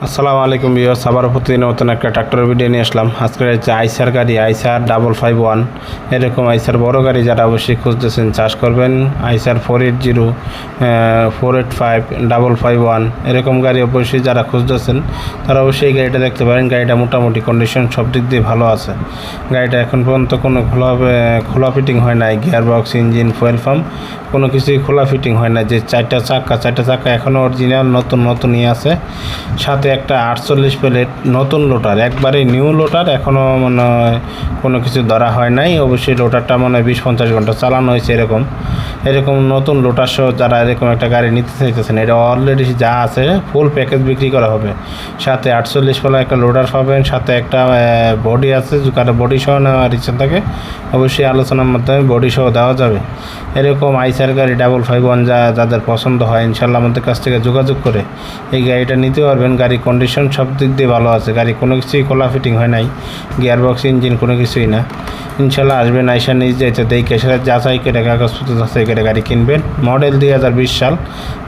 আসসালামু আলাইকুম ভিউয়ার্স, আবার প্রতিদিনের মতন একটা ট্রাক্টরের ভিডিও নিয়ে আসলাম। আজকে হচ্ছে আইসার গাড়ি, আইসার 551 এরকম আইসার বড় গাড়ি যারা অবশ্যই খুঁজতেছেন, চাষ করবেন আইসার 480, 485, 551 এরকম গাড়ি অবশ্যই যারা খুঁজতেছেন তারা অবশ্যই এই গাড়িটা দেখতে পারেন। গাড়িটা মোটামুটি কন্ডিশন সব দিক দিয়ে ভালো আছে। গাড়িটা এখন পর্যন্ত কোনো খোলা ফিটিং হয় নাই, gear box, engine, fuel pump কোনো কিছুই খোলা ফিটিং হয় না। যে চারটা চাক্কা এখনও অরিজিনাল নতুনই আছে। সাথে একটা 48 প্লেট নতুন লোটার, একবারে নিউ লোটার, এখনও মনে হয় কোনো কিছু ধরা হয় নাই। অবশ্যই লোটারটা মনে হয় 20-50 ঘন্টা চালানো হয়েছে। এরকম নতুন লোটার সহ যারা এরকম একটা গাড়ি নিতে চাইতেছেন, এটা অলরেডি যা আছে ফুল প্যাকেজ বিক্রি করা হবে। সাথে 48 প্লেট একটা লোটার পাবেন, সাথে একটা বডি আছে, কারো বডি সহ নেওয়ার ইচ্ছা থাকে অবশ্যই আলোচনার মাধ্যমে বডি সহ দেওয়া যাবে। এরকম আইসার গাড়ি 551 যাদের পছন্দ হয় ইনশাল্লাহ আমাদের কাছ থেকে যোগাযোগ করে এই গাড়িটা নিতে পারবেন। গাড়ি কন্ডিশন সব দিক দিয়ে ভালো আছে। গাড়ি কোনো কিছুই খোলা ফিটিং হয় নাই, গিয়ার বক্স, ইঞ্জিন কোনো কিছুই না। ইনশাল্লাহ আসবেন, আইসা নিজ যাইতে দেখে সেটা যাচাই করে কাগজপত্র যাচাই করে গাড়ি কিনবেন। মডেল 2020 সাল,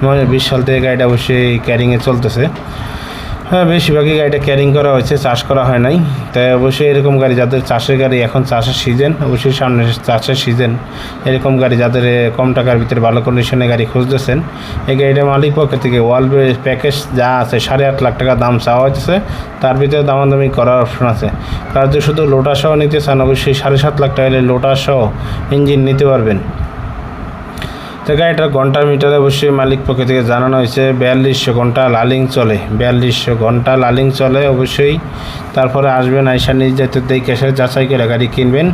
2020 সাল থেকে গাড়িটা অবশ্যই ক্যারিংয়ে চলতেছে। হ্যাঁ, বেশিরভাগই গাড়িটা ক্যারিং করা হয়েছে, চাষ করা হয় নাই। তাই অবশ্যই এরকম গাড়ি যাদের চাষের গাড়ি, এখন চাষের সিজন, অবশ্যই সামনে চাষের সিজন, এরকম গাড়ি যাদের কম টাকার ভিতরে ভালো কন্ডিশনে গাড়ি খুঁজতেছেন, এই গাড়িটা মালিক পক্ষ থেকে ওয়াল প্যাকেজ যা আছে 8.5 লাখ টাকা দাম চাওয়া হচ্ছে। তার ভিতরে দামাদামি করার অপশন আছে। কারণ যদি শুধু লোটার সহ নিতে চান অবশ্যই 7.5 লাখ টাকা হলে লোটার সহ ইঞ্জিন নিতে পারবেন। তো গাড়িটার ঘন্টার মিটারে অবশ্যই মালিক পক্ষ থেকে জানানো হয়েছে 4200 ঘন্টা লালিং চলে, 4200 ঘন্টা লালিং চলে। অবশ্যই তারপরে আসবেন, আইসা নিজ যাতে দেখে এসে যাচাই করে গাড়ি কিনবেন।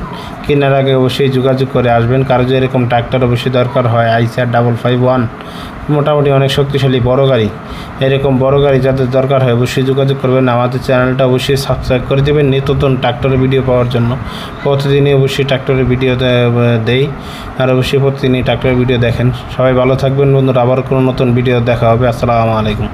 কেনার আগে অবশ্যই যোগাযোগ করে আসবেন। কারো যে এরকম ট্রাক্টর অবশ্যই দরকার হয়, আইসার 551 মোটামুটি অনেক শক্তিশালী বড় গাড়ি, এরকম বড় গাড়ি যাদের দরকার হয় অবশ্যই যোগাযোগ করবেন। আমাদের চ্যানেলটা অবশ্যই সাবস্ক্রাইব করে দেবেন নিত্যতন ট্রাক্টরের ভিডিও পাওয়ার জন্য। প্রতিদিনই অবশ্যই ট্রাক্টরের ভিডিও দেই, আর অবশ্যই প্রতিদিনই ট্রাক্টরের ভিডিও দেখেন। সবাই ভালো থাকবেন বন্ধুরা, আবার কোনো নতুন ভিডিও দেখা হবে। আসসালামু আলাইকুম।